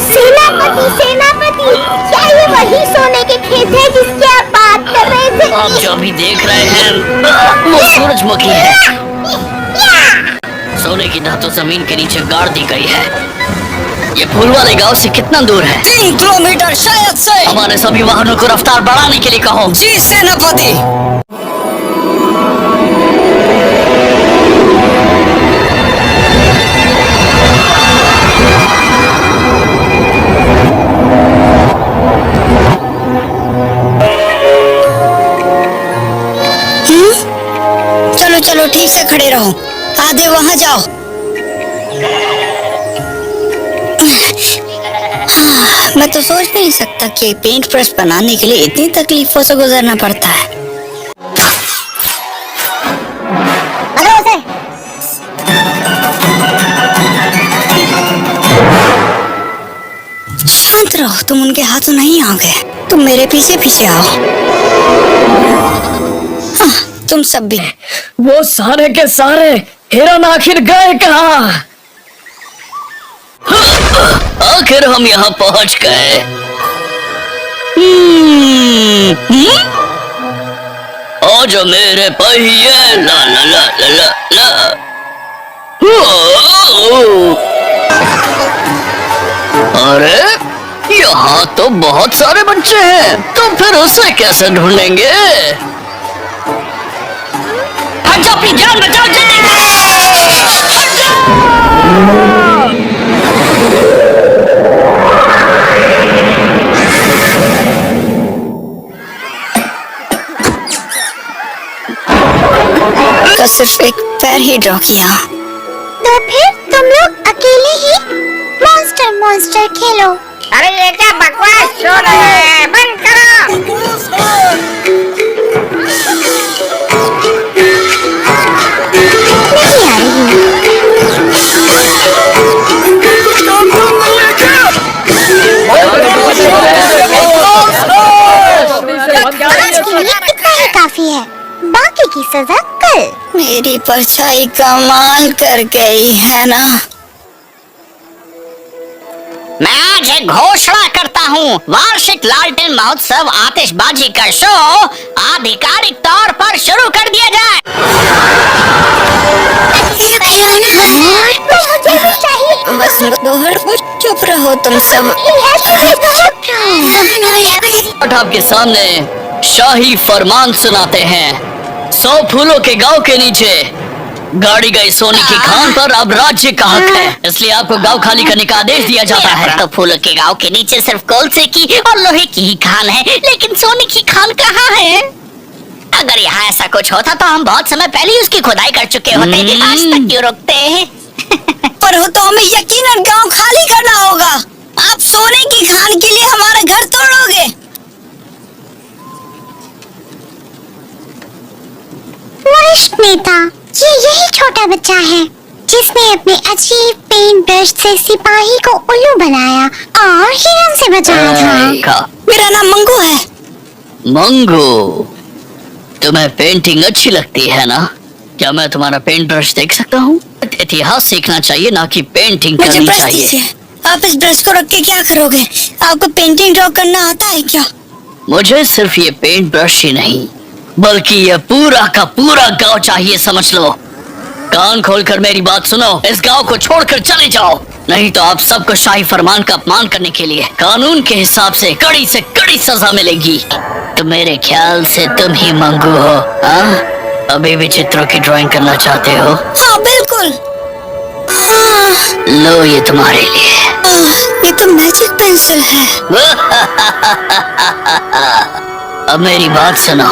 सेनापति, सेनापति, क्या ये वही सोने के खेत है जिसकी आप बात कर रहे थे? आप जो अभी देख रहे हैं वो सूरजमुखी है। सोने की धातु जमीन के नीचे गाड़ दी गई है। ये फूल वाले गांव से कितना दूर है? 3 किलोमीटर शायद से। हमारे सभी वाहनों को रफ्तार बढ़ाने के लिए कहो। जी सेनापति। चलो चलो ठीक से खड़े रहो। आधे वहाँ जाओ। हाँ, मैं तो सोच नहीं सकता कि पेंट ब्रश बनाने के लिए इतनी तकलीफों से गुजरना पड़ता है। शांत रहो, तुम उनके हाथों नहीं आओगे। तुम मेरे पीछे पीछे आओ। हाँ, तुम सब भी। वो सारे के सारे हिरन आखिर गए कहाँ? आखिर हम यहाँ पहुँच गए। आज मेरे पहिए ला ला ला ला ला ला। अरे यहाँ तो बहुत सारे बच्चे हैं, तो फिर उसे कैसे ढूंढेंगे? हट अपनी जान बचाओ जल्दी! तो सिर्फ एक पैर ही ड्रॉ किया। तो फिर तुम लोग अकेले ही मॉन्स्टर मॉन्स्टर खेलो। अरे ये क्या बकवास हो रहा है? बंद करो। नहीं आ रही हूँ। इतना ही काफी है, बाकी की सजा कल। मेरी परछाई कमाल कर गई है ना। मैं आज एक घोषणा करता हूँ। वार्षिक लालटेन महोत्सव आतिशबाजी का शो आधिकारिक तौर पर शुरू कर दिया जाए। बस दोहर चुप रहो तुम सब। आपके सामने शाही फरमान सुनाते हैं। 100 फूलों के गांव के नीचे गाड़ी गई सोने की खान पर अब राज्य का हक है, इसलिए आपको गांव खाली करने का आदेश दिया जाता है। तो फूलों के गांव के नीचे सिर्फ कोलसे की और लोहे की ही खान है, लेकिन सोने की खान कहाँ है? अगर यहाँ ऐसा कुछ होता तो हम बहुत समय पहले ही उसकी खुदाई कर चुके होते। आज तक क्यों रुकते हैं? पर हो तो हमें यकीनन गांव खाली करना होगा। आप सोने की खान के लिए हमारा घर तोड़ोगे। वरिष्ठ नेता, ये यही छोटा बच्चा है जिसने अपने अजीब पेंट ब्रश से सिपाही को उल्लू बनाया और हिरन से बचाया था। मेरा नाम मंगू है। मंगू, तुम्हें पेंटिंग अच्छी लगती है ना? क्या मैं तुम्हारा पेंट ब्रश देख सकता हूँ? इतिहास सीखना चाहिए, ना कि पेंटिंग मुझे करनी ब्रश चाहिए। दीजिए। आप इस ब्रश को रख के क्या करोगे? आपको पेंटिंग ड्रॉ करना आता है क्या? मुझे सिर्फ ये पेंट ब्रश ही नहीं, बल्कि ये पूरा का पूरा गांव चाहिए, समझ लो। कान खोलकर मेरी बात सुनो, इस गांव को छोड़कर चले जाओ, नहीं तो आप सबको शाही फरमान का अपमान करने के लिए कानून के हिसाब से कड़ी सजा मिलेगी। तो मेरे ख्याल से तुम ही मंगू हो, हाँ? अभी भी चित्रों की ड्राइंग करना चाहते हो? हाँ बिल्कुल। लो ये तुम्हारे लिए। ये तो मैजिक पेंसिल है। अब मेरी बात सुनो,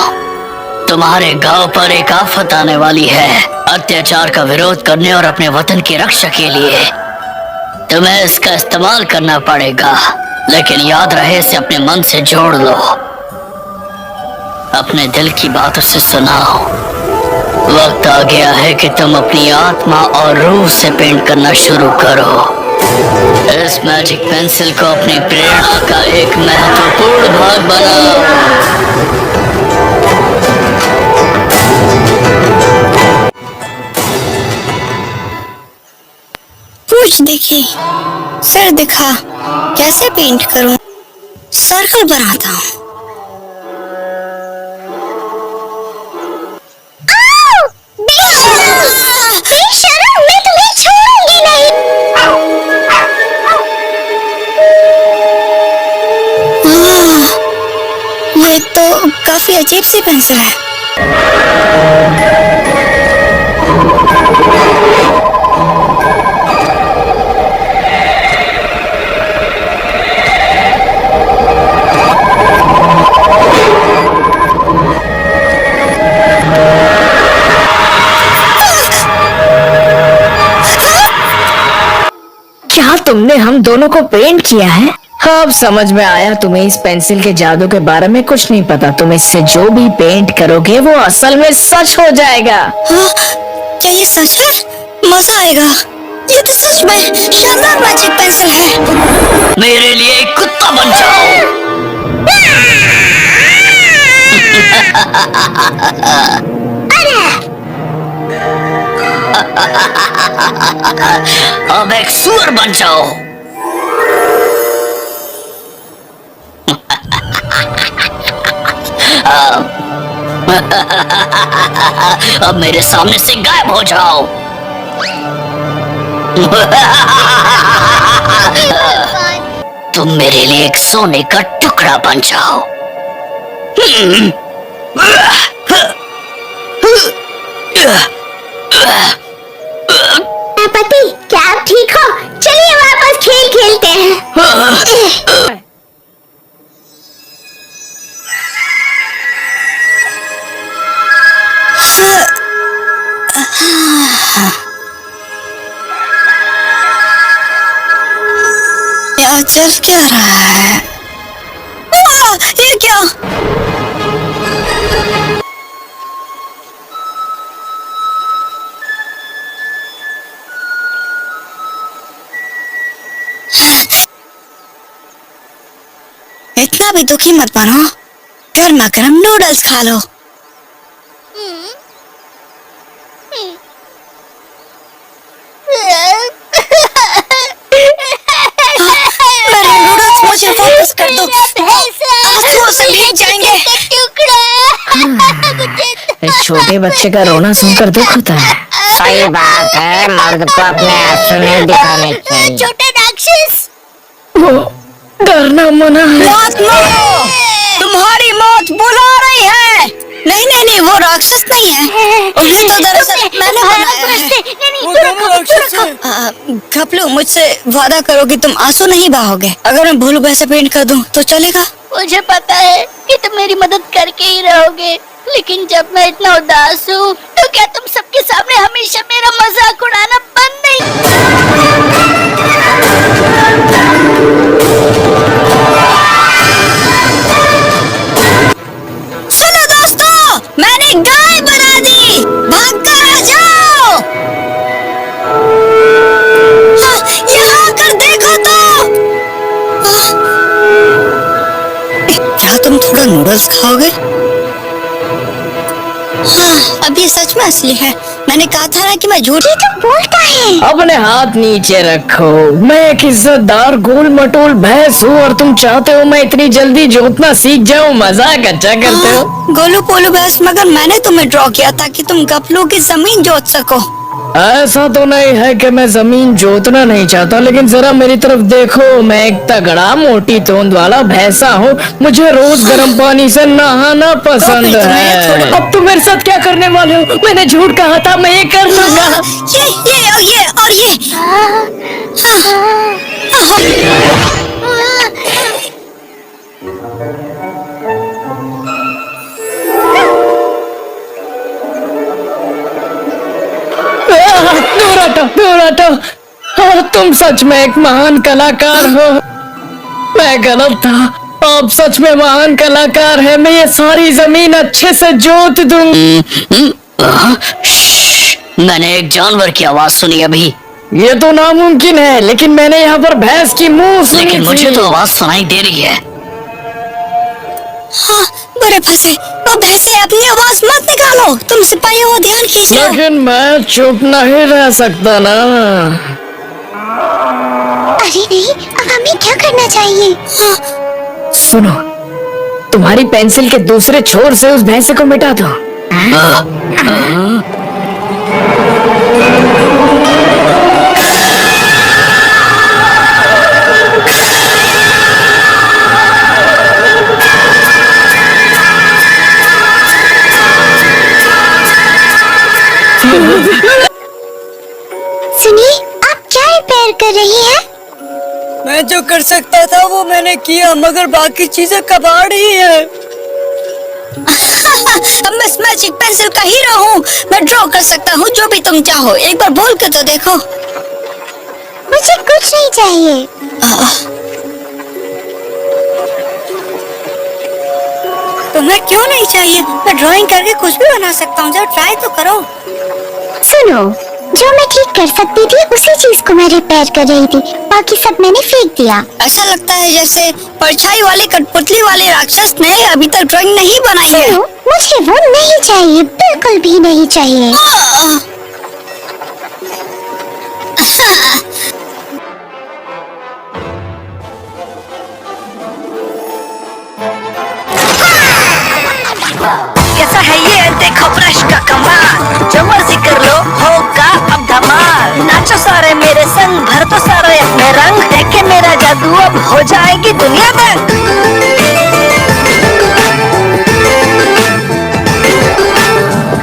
तुम्हारे गांव पर एक आफत आने वाली है। अत्याचार का विरोध करने और अपने वतन की रक्षा के लिए तुम्हें इसका इस्तेमाल करना पड़ेगा, लेकिन याद रहे इसे अपने मन से जोड़ लो। अपने दिल की बात उसे सुनाओ। वक्त आ गया है कि तुम अपनी आत्मा और रूह से पेंट करना शुरू करो। इस मैजिक पेंसिल को अपनी प्रेरणा का एक महत्वपूर्ण भाग बनाओ। कुछ दिखी। सिर दिखा, कैसे पेंट करूं? सर्कल बनाता हूँ। बेशरम, मैं तुम्हें छोड़ूंगी नहीं। ये तो काफी अजीब सी पेंसिल है। क्या तुमने हम दोनों को पेंट किया है? अब समझ में आया, तुम्हें इस पेंसिल के जादू के बारे में कुछ नहीं पता। तुम इससे जो भी पेंट करोगे वो असल में सच हो जाएगा। हाँ, क्या ये सच है? मजा आएगा। ये तो सच में शानदार मैजिक पेंसिल है। मेरे लिए एक कुत्ता बन जाओ। अब एक सुअर बन जाओ। अब मेरे सामने से गायब हो जाओ। तुम मेरे लिए एक सोने का टुकड़ा बन जाओ। पति, क्या आप ठीक हो? चलिए वापस खेल खेलते हैं। यहाँ चल क्या रहा है? ये क्या? इतना भी दुखी मत बनो। गर्मा गर्म नूडल्स खा लो। मेरे नूडल्स मुझे वापस कर दो। आंसुओं से भीग जाएंगे। इस छोटे बच्चे का रोना सुनकर दुख होता है। सही बात है, मर्द को अपने आंसू नहीं दिखाने चाहिए। छोटे राक्षस, वो डरना मना है। मौत मारो, तुम्हारी मौत बुला रही है। नहीं नहीं नहीं, वो राक्षस नहीं है। उन्हें तो दरअसल मैंने बनाया है। घपलू, मुझसे वादा करो कि तुम आंसू नहीं बहाओगे। अगर मैं भूल वैसे पेंट कर दूं तो चलेगा? मुझे पता है कि तुम मेरी मदद करके ही रहोगे, लेकिन जब मैं इतना उदास हूँ तो क्या तुम सबके सामने हमेशा मेरा मजाक उड़ाना बंद नहीं? सुनो दोस्तों, मैंने गाय बना दी। भागकर आ जाओ। हाँ, यहाँ आकर देखो तो। क्या तुम थोड़ा नूडल्स खाओगे? हाँ, अब ये सच में असली है। मैंने कहा था ना कि मैं झूठ। ये तो बोलता है। अपने हाथ नीचे रखो। मैं एक इज्जतदार गोल मटोल भैंस हूँ और तुम चाहते हो मैं इतनी जल्दी जोतना सीख जाऊँ। मजाक अच्छा करते हो। गोलू पोलू भैंस, मगर मैंने तुम्हें ड्रॉ किया था कि तुम गपलू की जमीन जोत सको। ऐसा तो नहीं है कि मैं जमीन जोतना नहीं चाहता, लेकिन जरा मेरी तरफ देखो। मैं एक तगड़ा मोटी तोंद वाला भैंसा हूँ। मुझे रोज गर्म पानी से नहाना पसंद है। अब तुम मेरे साथ क्या करने वाले हो? मैंने झूठ कहा था, मैं ये कर लूंगा। ये और ये। दूर हटो। हाँ, तुम सच में एक महान कलाकार हो। मैं गलत था। आप सच में महान कलाकार है। मैं ये सारी जमीन अच्छे से जोत दूंगी। मैंने एक जानवर की आवाज सुनी अभी। ये तो नामुमकिन है, लेकिन मैंने यहाँ पर भैंस की मुंह सुनी लेकिन थी। मुझे तो आवाज सुनाई दे रही है। हाँ, बुरे फंसे। वो भैंसे, अपनी आवाज मत निकालो। तुम सिपाही हो, ध्यान खींच लो। लेकिन मैं चुप नहीं रह सकता ना। अरे नहीं, अब हमें क्या करना चाहिए? सुनो, तुम्हारी पेंसिल के दूसरे छोर से उस भैंसे को मिटा दो। सुनिए, आप क्या रिपेयर कर रही हैं? मैं जो कर सकता था वो मैंने किया, मगर बाकी चीजें कबाड़ ही है। अब मैं इस मैजिक पेंसिल का हीरो हूँ। मैं ड्रॉ कर सकता हूँ जो भी तुम चाहो। एक बार बोल के तो देखो। मुझे कुछ नहीं चाहिए। तुम्हें क्यों नहीं चाहिए? मैं ड्राइंग करके कुछ भी बना सकता हूँ। जब ट्राई तो करो। सुनो, जो मैं ठीक कर सकती थी उसी चीज को मैं रिपेयर कर रही थी, बाकी सब मैंने फेंक दिया। ऐसा लगता है जैसे परछाई वाली कठपुतली वाले राक्षस ने अभी तक ड्राइंग नहीं बनाई है। सुनो, मुझे वो नहीं चाहिए, बिल्कुल भी नहीं चाहिए। कैसा है ये? देखो ब्रश का कमाल, जो मर्जी कर लो होगा अब धमाल। नाचो सारे मेरे संग, भर तो सारे अपने रंग, देखे मेरा जादू अब हो जाएगी दुनिया दंग।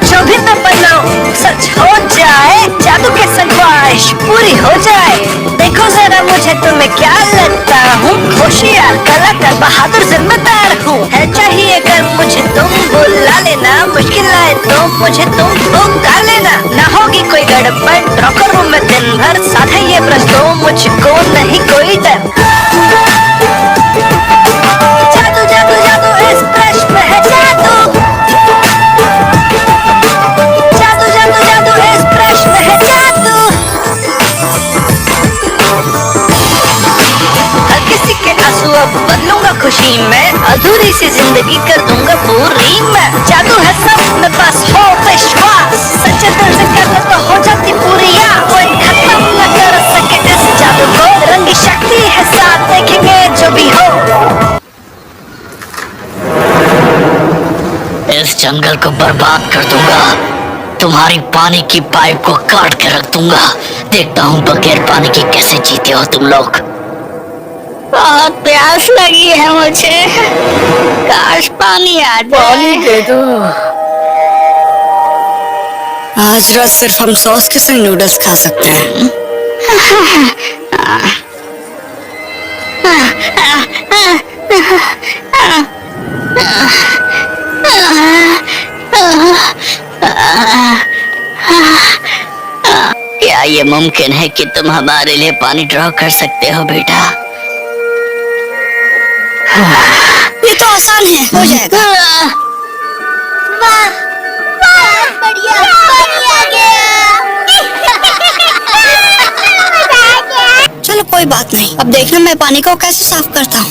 जो भी मैं बनाऊं सच हो जाए, जादू के संग ख्वाहिश पूरी हो जाए। देखो जरा मुझे तुम्हें क्या लगता हूँ, होशियार कलाकार बहादुर जिम्मेदार हूँ। है चाहिए अगर मुझे तुम बुला लेना, मुश्किल आए तो मुझे तुम पुकार लेना। ना होगी कोई गड़बड़, ड्रॉ करूँ मैं दिन भर, साथ है ये ब्रश तो मुझको नहीं कोई डर। जादू जादू जादू इस ब्रश में है जादू। जादू जादू जादू इस ब्रश में है जादू। हर किसी के आंसू अब बदलूंगा खुशी में, अधूरी सी जिंदगी कर दूंगा पूरी मैं। जादू है सब में बस हो विश्वास, सच्चे दिल से कर तो हो जाती पूरी। कोई खत्म न कर सके इस जादू को, रंगी शक्ति है साथ देखेंगे जो भी हो। इस जंगल को बर्बाद कर दूंगा, तुम्हारी पानी की पाइप को काट के रख दूंगा। देखता हूँ बगैर पानी की कैसे जीते हो तुम लोग। बहुत प्यास लगी है मुझे, काश पानी आ जाए। दे दो। आज रात सिर्फ हम सॉस के संग नूडल्स खा सकते हैं। क्या ये मुमकिन है कि तुम हमारे लिए पानी ड्रॉ कर सकते हो बेटा? ये तो आसान है, हो जाएगा। बढ़िया, पानी आ गया। चलो कोई बात नहीं, अब देखना मैं पानी को कैसे साफ करता हूँ।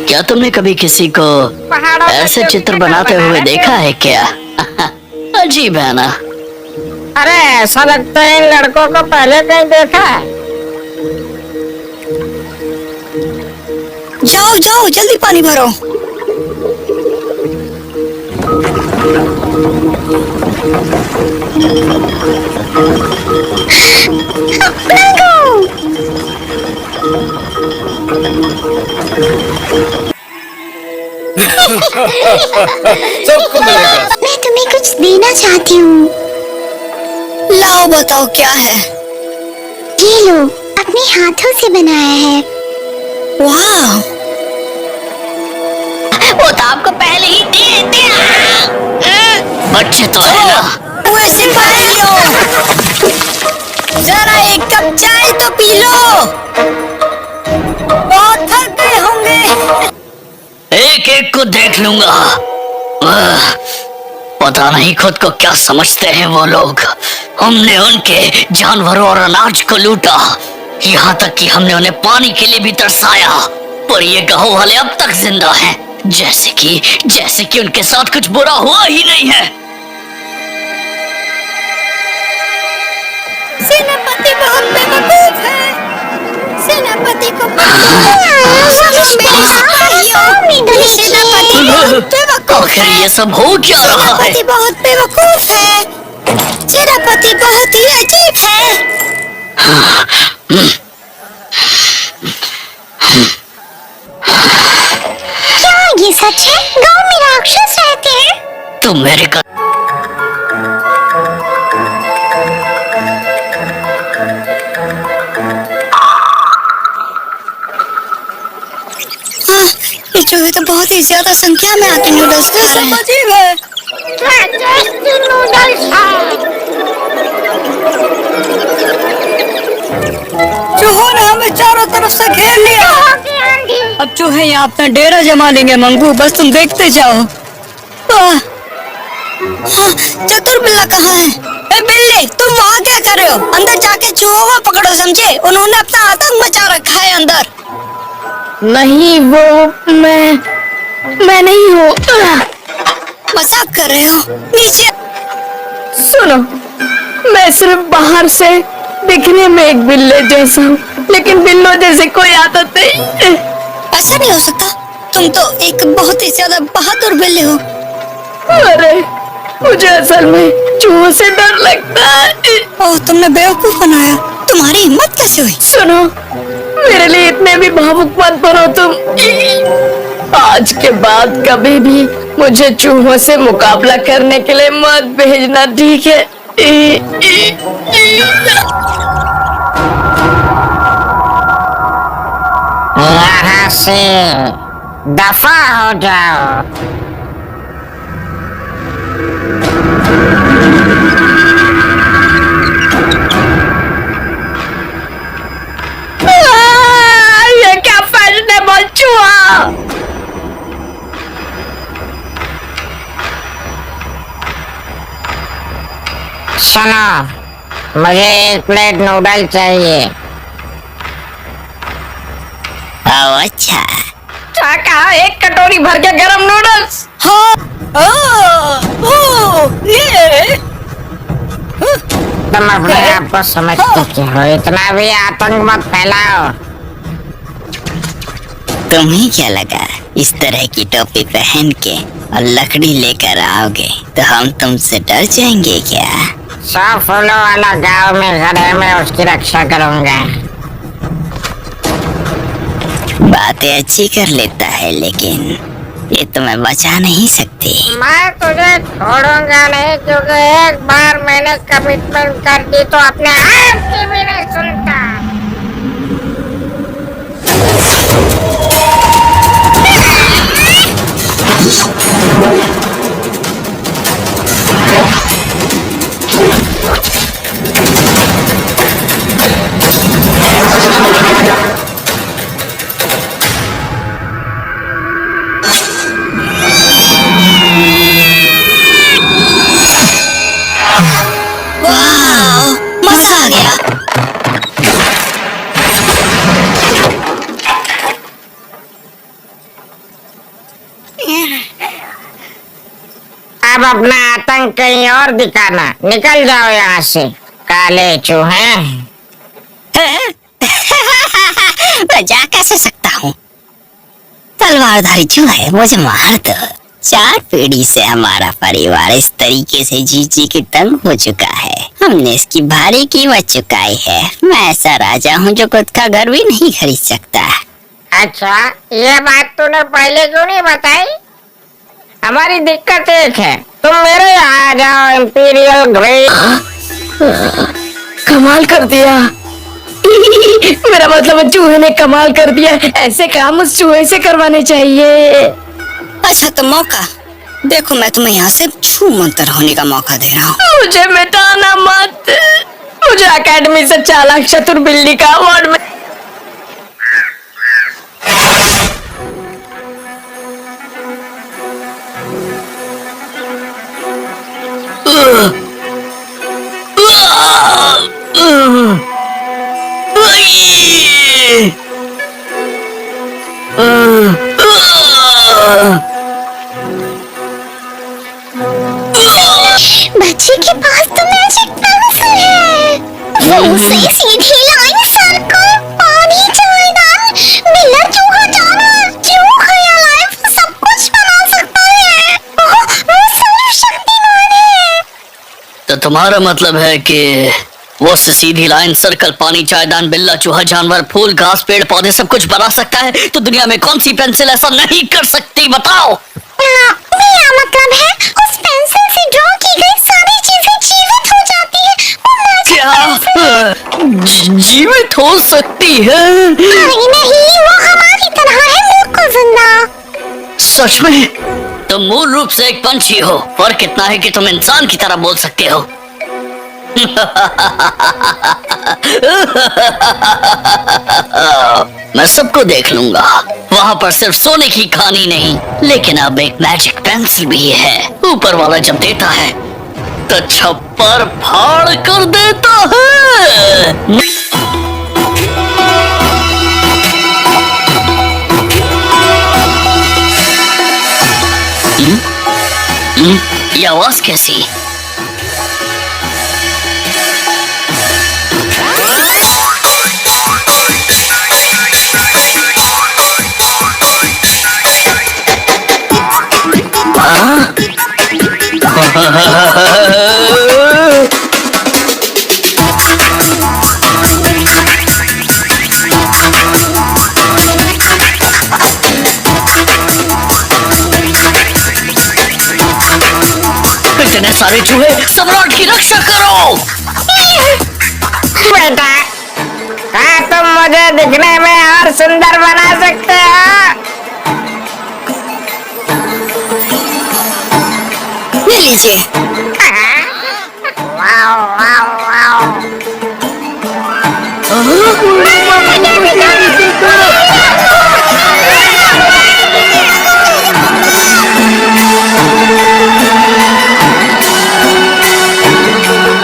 क्या तुमने कभी किसी को ऐसे चित्र बनाते हुए देखा है क्या? अजीब है ना? अरे ऐसा लगता है इन लड़कों को पहले कहीं देखा है। जाओ जाओ जल्दी पानी भरो। सबको मिलेगा। मैं तुम्हें कुछ देना चाहती हूँ। लाओ बताओ क्या है। ये लो, अपने हाथों से बनाया है। वाह, वो तो आपको पहले ही दे दिया। बच्चे तो है ना। वो सिपाहियों, जरा एक कप चाय तो पी लो, बहुत थक गए होंगे। एक एक को देख लूंगा। पता नहीं खुद को क्या समझते हैं वो लोग। हमने उनके जानवरों और अनाज को लूटा, यहाँ तक कि हमने उन्हें पानी के लिए भी तरसाया। पर ये गांव वाले अब तक जिंदा हैं, जैसे कि उनके साथ कुछ बुरा हुआ ही नहीं है। सेनापति बहुत बेवकूफ है। सेनापति को सेनापति बहुत बेवकूफ आखिर ये सब हो क्या रहा है? सेनापति बहुत बेवकूफ है। सेनापति बहुत ही अजीब है। क्या ये सच है? गांव में राक्षस रहते हैं? तुम मेरे का ये चूहे तो बहुत ही ज्यादा संख्या में आके नूडल्स खा रहे हैं। अजीब है। चूहों ने हमें चारों तरफ से घेर लिया। अब चूहे यहाँ अपना डेरा जमा लेंगे मंगू, बस तुम देखते जाओ। हाँ, चतुर बिल्ला कहाँ है? ए बिल्ली, तुम वहाँ क्या कर रहे हो? अंदर जाके चूहों को पकड़ो, समझे? उन्होंने अपना आतंक मचा रखा है अंदर। नहीं, वो मैं नहीं हूँ। मजाक कर रहे हो? नीचे सुनो, मैं सिर्फ बाहर से दिखने में एक बिल्ले जैसा हूँ, लेकिन बिल्लों जैसे कोई आदत नहीं। ऐसा नहीं हो सकता। तुम तो एक बहुत ही ज्यादा बहादुर बिल्ली हो। अरे, मुझे असल में चूहों से डर लगता है। ओह, तुमने बेवकूफ बनाया। तुम्हारी हिम्मत कैसे हुई? सुनो, मेरे लिए इतने भी भावुक मत बनो तुम। आज के बाद कभी भी मुझे चूहों से मुकाबला करने के लिए मत भेजना, ठीक है? यहाँ से दफा हो जाओ। ये क्या फैशनेबल चूहा! सुनो, मुझे एक प्लेट नूडल चाहिए। अच्छा, कहा एक कटोरी भर के गरम नूडल्स। हाँ। ये तुम अपने आप को समझते क्या हो? इतना भी आतंक मत फैलाओ। तुम्हें क्या लगा इस तरह की टोपी पहन के और लकड़ी लेकर आओगे तो हम तुमसे डर जाएंगे क्या? 100 फूलों वाला गांव में घर है, मैं उसकी रक्षा करूंगा। बातें अच्छी कर लेता है, लेकिन ये तुम्हें बचा नहीं सकती। मैं तुझे छोड़ूंगा नहीं, क्योंकि एक बार मैंने कमिटमेंट कर दी तो अपने आप की भी नहीं सुनता। वाह, मजा आ गया। अब अपना आतंक कहीं और दिखाना। निकल जाओ यहाँ से, काले चूहे। बचा कैसे सकता हूँ? तलवारधारी चूहे, मुझे मार दो। 4 पीढ़ी से हमारा परिवार इस तरीके से जी जी के तंग हो चुका है। हमने इसकी भारी कीमत चुकाई है। मैं ऐसा राजा हूँ जो खुद का घर भी नहीं खरीद सकता। अच्छा, ये बात तूने पहले क्यों नहीं बताई? हमारी दिक्कत एक है, तुम मेरे यहाँ आ जाओ। Imperial great. कमाल कर दिया। मेरा मतलब चूहे ने कमाल कर दिया। ऐसे काम उस चूहे से करवाने चाहिए। अच्छा, तो मौका देखो, मैं तुम्हें यहाँ से छू मंतर होने का मौका दे रहा हूँ। मुझे मिटाना मत। मुझे एकेडमी से चालाक चतुर बिल्ली का अवार्ड मिला। बच्चे के पास तो मैजिक पेंसिल है। वो उसे सीधी लाइन सर्कल पानी चायदान बिल्ला चूहा जानवर जो ख्याल आए वो सब कुछ बना सकता है। वो सर्वशक्तिमान है। तो तुम्हारा मतलब है कि वो सीधी लाइन सर्कल पानी चायदान बिल्ला चूहा जानवर फूल घास पेड़ पौधे सब कुछ बना सकता है, तो दुनिया में कौन सी पेंसिल ऐसा नहीं कर सकती, बताओ? मेरा मतलब है उस पेंसिल से ड्रॉ की गई सारी चीजें जीवित हो जाती है। वो मैजिक पेंसिल जीवित हो सकती है? नहीं, वो हमारी तरह है मूर्ख जिंदा। सच में? तुम मूल रूप से एक पंछी हो, फर्क इतना है कि तुम इंसान की तरह बोल सकते हो। मैं सबको देख लूंगा। वहाँ पर सिर्फ सोने की खानी नहीं, लेकिन अब एक मैजिक पेंसिल भी है। ऊपर वाला जब देता है तो छप्पर फाड़ कर देता है। ये आवाज कैसी? इतने सारे चूहे, सम्राट की रक्षा करो। बेटा, क्या तुम मुझे दिखने में और सुंदर बना सकते हो? ले लीजिए। Wow wow wow.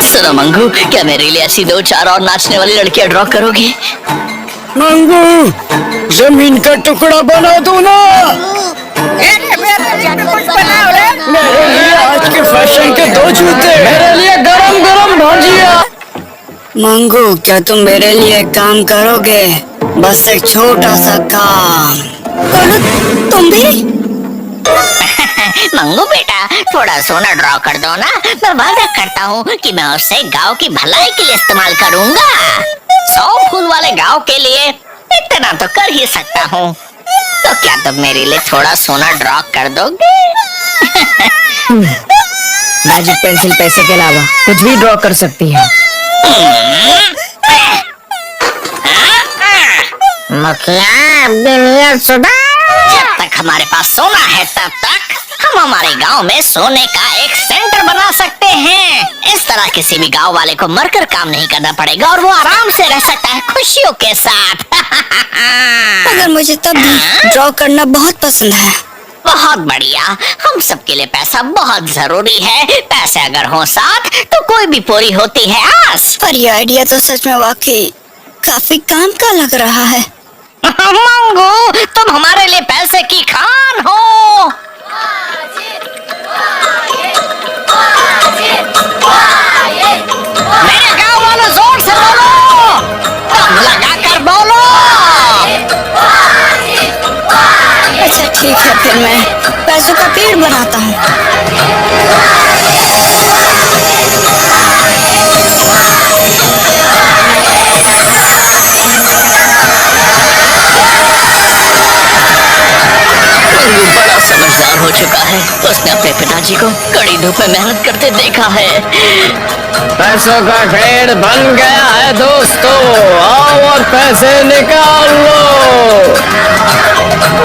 सुनो मंगू, क्या मेरे लिए ऐसी 2-4 और नाचने वाली लड़कियां ड्रॉ करोगी? मंगू, जमीन का टुकड़ा बना दो ना। मेरे लिए आज के फैशन के 2 जूते, मेरे लिए गरम गरम भजिया। मंगू, क्या तुम मेरे लिए काम करोगे? बस एक छोटा सा काम। तुम भी? मंगू बेटा, थोड़ा सोना ड्रॉ कर दो ना। मैं वादा करता हूँ कि मैं उसे गांव की भलाई के लिए इस्तेमाल करूँगा। 100 फूल वाले गांव के लिए इतना तो कर ही सकता हूँ। तो क्या तुम मेरे लिए थोड़ा सोना ड्रॉ कर दोगे? मैजिक पेंसिल पैसे के अलावा कुछ भी ड्रॉ कर सकती है। मुखिया, नियत सुधार। जब तक हमारे पास सोना है तब तक हम हमारे गांव में सोने का एक सेंटर बना सकते हैं। इस तरह किसी भी गांव वाले को मरकर काम नहीं करना पड़ेगा और वो आराम से रह सकता है खुशियों के साथ। मगर मुझे तब भी ड्रॉ करना बहुत पसंद है। बहुत बढ़िया, हम सबके लिए पैसा बहुत जरूरी है। पैसे अगर हो साथ तो कोई भी पूरी होती है आस। पर ये आइडिया तो सच में वाकई काफी काम का लग रहा है। मंगू, तुम हमारे लिए पैसे की खान हो। मेरे गांव वालों जोर से बोलो, दम लगा कर बोलो। अच्छा ठीक है, फिर मैं पैसों का पेड़ बनाता हूँ। बड़ा समझदार हो चुका है। उसने अपने पिताजी को कड़ी धूप में मेहनत करते देखा है। पैसों का पेड़ बन गया है दोस्तों, आओ और पैसे निकाल लो।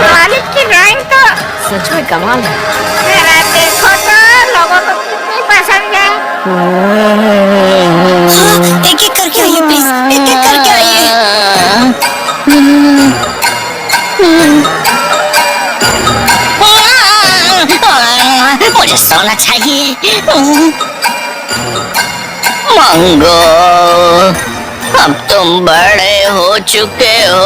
मालिक की ड्राइंग तो सच में कमाल है। जरा देखो तो लोगों को कितनी पसंद है। एक एक करके आइए प्लीज, एक एक करके आइए। मुझे सोना चाहिए। मंगो, अब तुम बड़े हो चुके हो।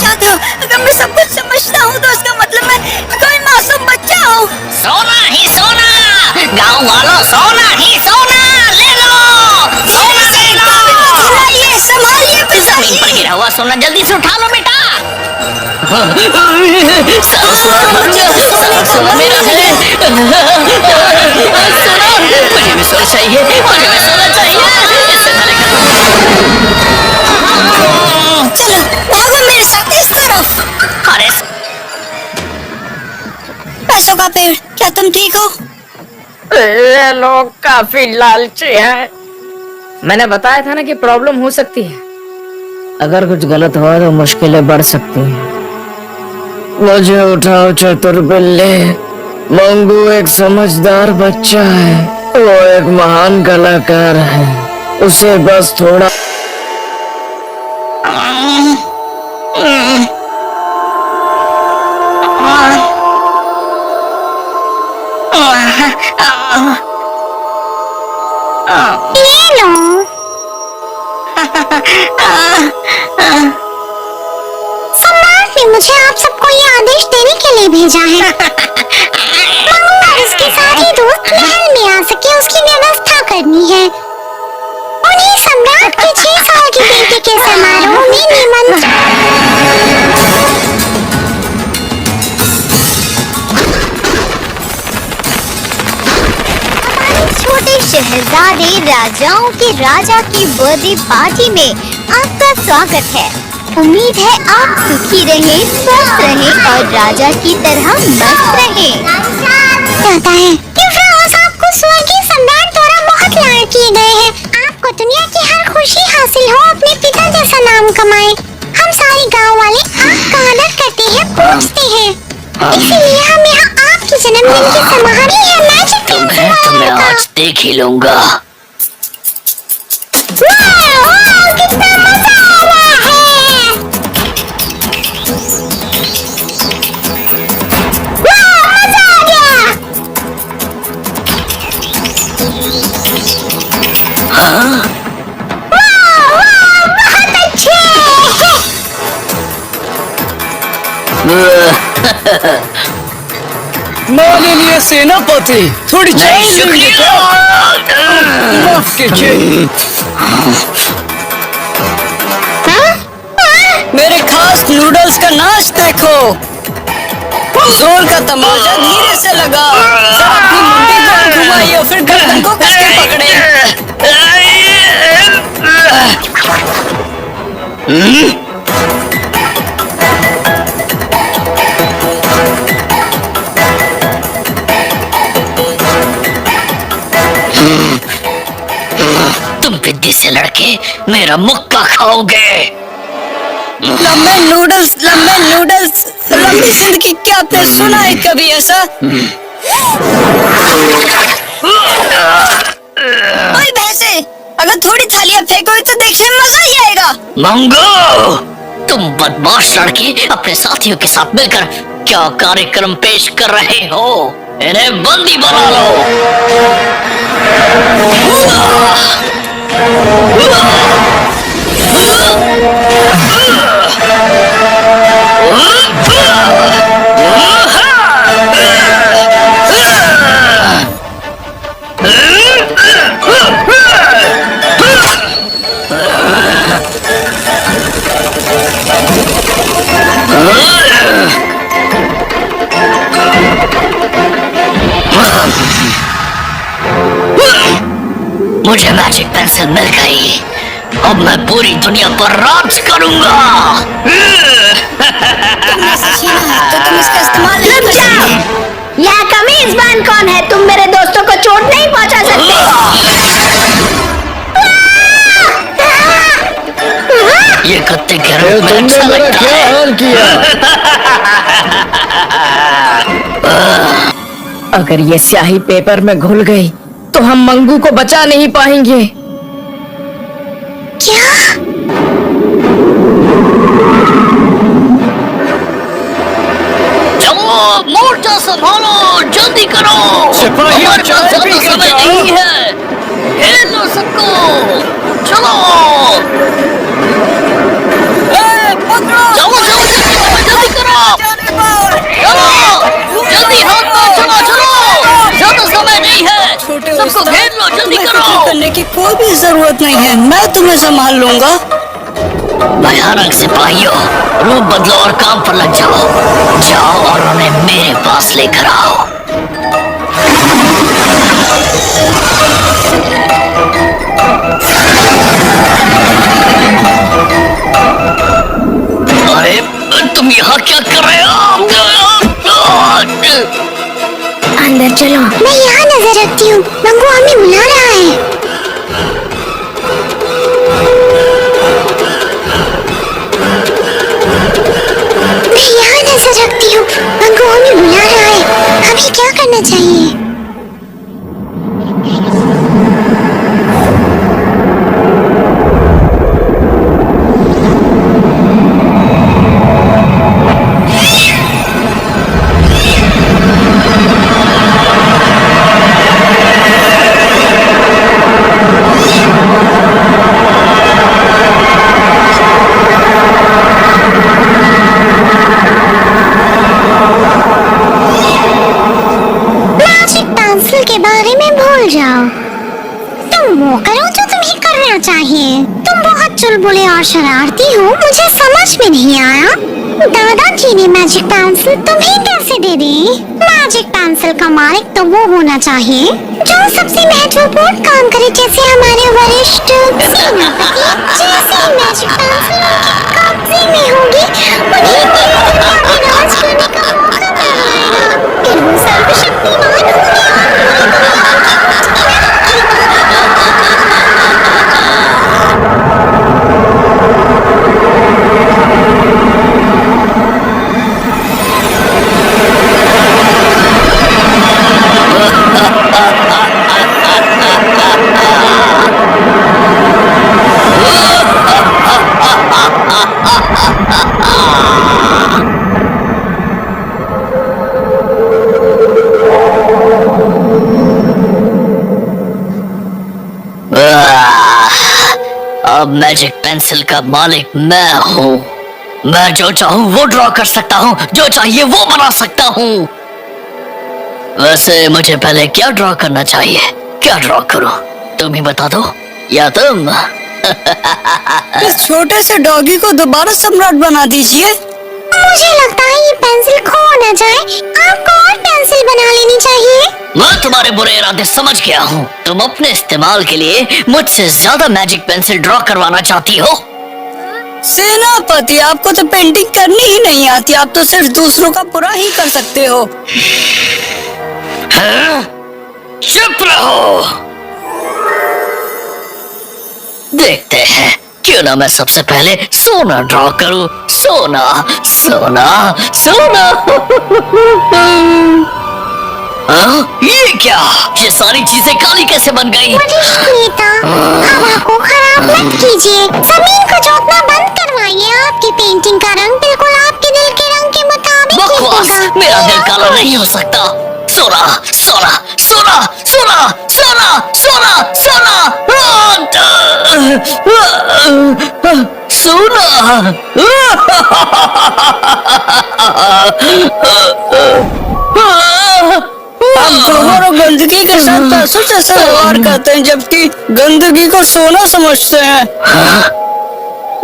चाहते हो? अगर मैं सब कुछ समझता हूँ तो उसका मतलब मैं गाँव वालों सोना ही सोना ले लो, सोना ले लो। ये संभालिए जमीन पर गिरा हुआ सोना जल्दी से उठा लो बेटा। सोना मेरा है। मुझे भी सोना चाहिए, मुझे भी सोना चाहिए। इससे पहले चलो भागो मेरे साथ इस तरफ। अरे पैसों का पेड़, क्या तुम ठीक हो? ये लोग काफी लालची हैं। मैंने बताया था ना कि प्रॉब्लम हो सकती है। अगर कुछ गलत हुआ तो मुश्किलें बढ़ सकती हैं। मुझे उठाओ चतुर बिल्ले। मंगू एक समझदार बच्चा है, वो एक महान कलाकार है। उसे बस थोड़ा ले लो। सम्राट ने मुझे आप सबको ये आदेश देने के लिए भेजा है। मंगू और उसके साथी दोस्त महल में आ सके उसकी व्यवस्था करनी है। उन्हें सम्राट के 6 साल की बेटी के समारोह में निमंत्रण। छोटे शहजादे राजाओं के राजा की बर्थडे पार्टी में आपका स्वागत है। उम्मीद है आप सुखी रहे, स्वस्थ रहे और राजा की तरह मस्त रहे। कहता है कि फिरोज आपको स्वर्गीय सम्राट द्वारा बहुत लाड किए गए हैं। आपको दुनिया की हर खुशी हासिल हो, अपने पिता जैसा नाम कमाए। हम सारे गांव वाले आपका आदर करते हैं, पूछते हैं। इसीलिए हम यहाँ आपके जन्मदिन की समारोह या मैजिक तुम्हें तो मैं आज देख ही लूंगा। कितना मजा आ रहा है। मजा आ गया। बहुत अच्छे। माननीय सेनापति, थोड़ी चाय लेंगे क्या? माफ कीजिए। मेरे खास नूडल्स का नाच देखो। जोर का तमाचा धीरे से लगा। अपनी मुट्ठी गोल घुमाइए और फिर गर्दन को कस के पकड़े। तुम विद्या से लड़के मेरा मुक्का खाओगे। लंबे नूडल्स, लंबी जिंदगी। क्या आपने सुना है कभी ऐसा? ओए भैंसे, अगर थोड़ी थालियां फेंकोगे तो देखने में मजा ही आएगा। मंगो, तुम बदमाश लड़के अपने साथियों के साथ मिलकर क्या कार्यक्रम पेश कर रहे हो? इन्हें बंदी बना लो। मुझे मैजिक पेंसिल मिल गई। अब मैं पूरी दुनिया पर राज करूंगा। तो तुम इसका इस्तेमाल नहीं कर सकते। यहाँ का मेजबान कौन है? तुम मेरे दोस्तों को चोट नहीं पहुँचा सकते। ये कुत्ते के रूप में अच्छा लगता है। हाल किया। अगर ये स्याही पेपर में घुल गई तो हम मंगू को बचा नहीं पाएंगे। क्या? चलो मोर्चा संभालो, जल्दी करो। सिपाही हमारे पास चाय ज्यादा पी के समय जाओ। नहीं है। घेर लो सबको। चलो चलो जल्दी करो। चलो जल्दी हाथ में चलो। ज्यादा समय नहीं है। उसको घेर लो, जल्दी तुम्हें करो। फिक्र करने की कोई भी जरूरत नहीं है, मैं तुम्हें संभाल लूंगा। भयानक सिपाहियों, रूप बदलो और काम पर लग जाओ। जाओ और उन्हें मेरे पास लेकर आओ। अरे तुम यहाँ क्या कर रहे हो? अंदर चलो, मैं यहाँ नजर रखती हूँ। मंगू हमें बुला रहा है। मैं यहाँ नजर रखती हूँ। मंगू हमें बुला रहा है। हमें क्या करना चाहिए? मैजिक पेंसिल के बारे में भूल जाओ। तुम वो करो जो तुम्हें करना चाहिए। तुम बहुत चुलबुले और शरारती हो। मुझे समझ में नहीं आया दादाजी ने मैजिक पेंसिल तुम्हें कैसे दे दी? मैजिक पेंसिल का मालिक तो वो होना चाहिए जो सबसे महत्वपूर्ण काम करे, जैसे हमारे वरिष्ठ सेनापति। जैसे ही मैजिक पेंसिल उनके कब्जे में होगी, उन्हें पूरी दुनिया में राज करने का मौका मिलेगा। फिर वो सर्वशक्तिमान होंगे और पूरी अब मैजिक पेंसिल का मालिक मैं हूँ। मैं जो चाहूँ वो ड्रॉ कर सकता हूँ, जो चाहिए वो बना सकता हूँ। वैसे मुझे पहले क्या ड्रॉ करना चाहिए? क्या ड्रॉ करूँ? तुम ही बता दो, या तुम? इस छोटे से डॉगी को दोबारा सम्राट बना दीजिए। मुझे लगता है ये पेंसिल खो न जाए। आपको और पेंसिल बना लेनी चाहिए। मैं तुम्हारे बुरे इरादे समझ गया हूँ। तुम अपने इस्तेमाल के लिए मुझसे ज्यादा मैजिक पेंसिल ड्रॉ करवाना चाहती हो। सेनापति, आपको तो पेंटिंग करनी ही नहीं आती, आप तो सिर्फ दूसरों का बुरा ही कर सकते हो। हाँ? चुप रहो। देखते हैं, क्यों ना मैं सबसे पहले सोना ड्रॉ करूं। सोना सोना सोना। हाँ? ये क्या? ये सारी चीजें काली कैसे बन गई? वरिष्ठ नेता, हवा को खराब मत कीजिए। जमीन को जोतना बंद करवाइए। आपकी पेंटिंग का रंग बिल्कुल आपके दिल के रंग के मुताबिक बकवास, दिखेगा। मेरा दिल काला नहीं हो सकता। सोना सोना सोना सोना सोना सोना सोना आप गोबर और गंदगी के साथ पैसों जैसा व्यवहार करते हैं, जबकि गंदगी को सोना समझते हैं।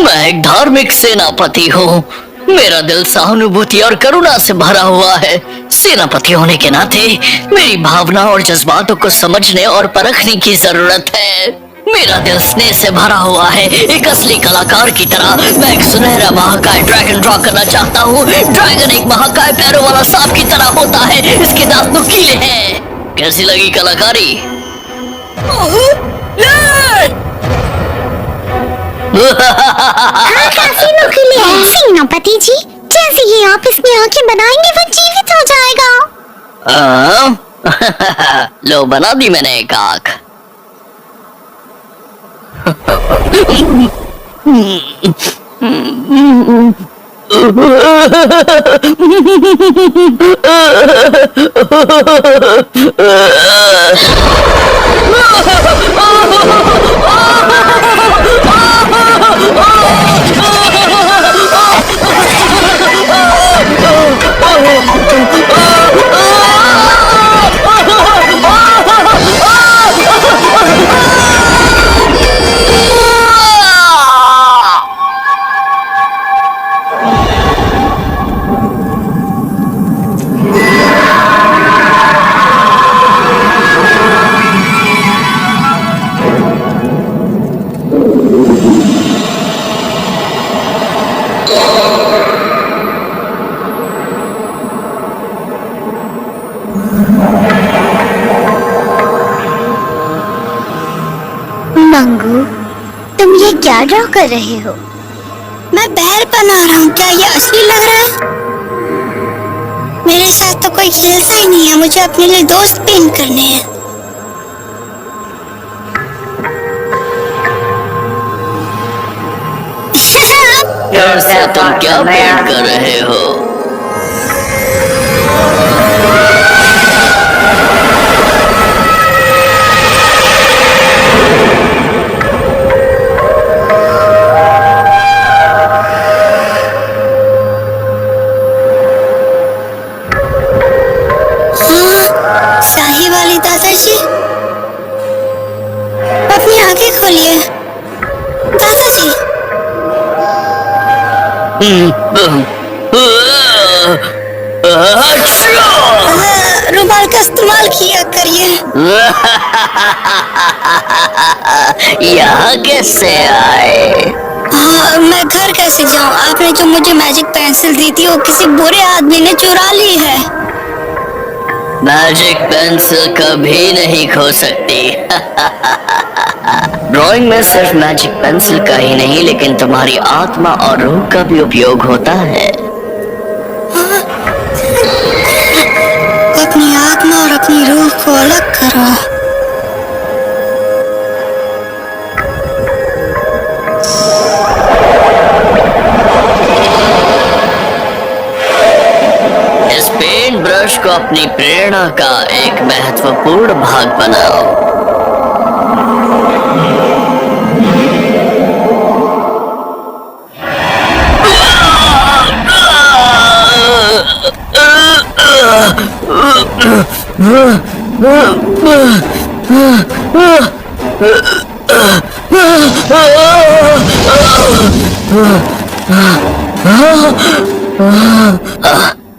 मैं एक धार्मिक सेनापति हूँ। मेरा दिल सहानुभूति और करुणा से भरा हुआ है। सेनापति होने के नाते मेरी भावना और जज्बातों को समझने और परखने की जरूरत है। मेरा दिल स्नेह से भरा हुआ है। एक असली कलाकार की तरह मैं एक सुनहरा महाकाय ड्रैगन ड्रॉ करना चाहता हूँ। ड्रैगन एक महाकाय पैरों वाला सांप की तरह होता है। इसके दांत नुकीले हैं। कैसी लगी कलाकारी? हाँ, काफी नुकीले हैं। सेनापति जी, जैसे ही आप इसमें आंखें बनाएंगे वो जीवित हो जाएगा। लो, बना दी मैंने एक आंख। तुम ये क्या ड्रॉ कर रहे हो? मैं बैल बना रहा हूँ। क्या ये असली लग रहा है? मेरे साथ तो कोई खेलता ही नहीं है। मुझे अपने लिए दोस्त पेंट करने हैं। ऐसा तुम क्या पेंट कर रहे हो? शाही वाली दादाजी, अपनी आंखें खोलिए। दादाजी, रुमाल का इस्तेमाल किया करिए। यहाँ कैसे आए? हाँ, मैं घर कैसे जाऊँ? आपने जो मुझे मैजिक पेंसिल दी थी वो किसी बुरे आदमी ने चुरा ली है। मैजिक पेंसिल कभी नहीं खो सकती। ड्राइंग में सिर्फ मैजिक पेंसिल का ही नहीं लेकिन तुम्हारी आत्मा और रूह का भी उपयोग होता है। अपनी आत्मा और अपनी रूह को अलग करो। इस पेंट ब्रश को अपनी प्रेरणा का एक महत्वपूर्ण भाग बनाओ।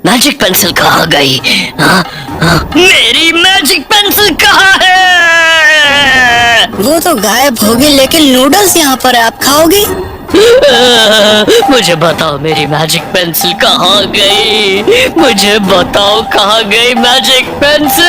मैजिक पेंसिल कहाँ गई? मेरी मैजिक पेंसिल कहाँ है? वो तो गायब होगी, लेकिन नूडल्स यहाँ पर है। आप खाओगे? मुझे बताओ मेरी मैजिक पेंसिल कहाँ गई? मुझे बताओ कहाँ गई मैजिक पेंसिल?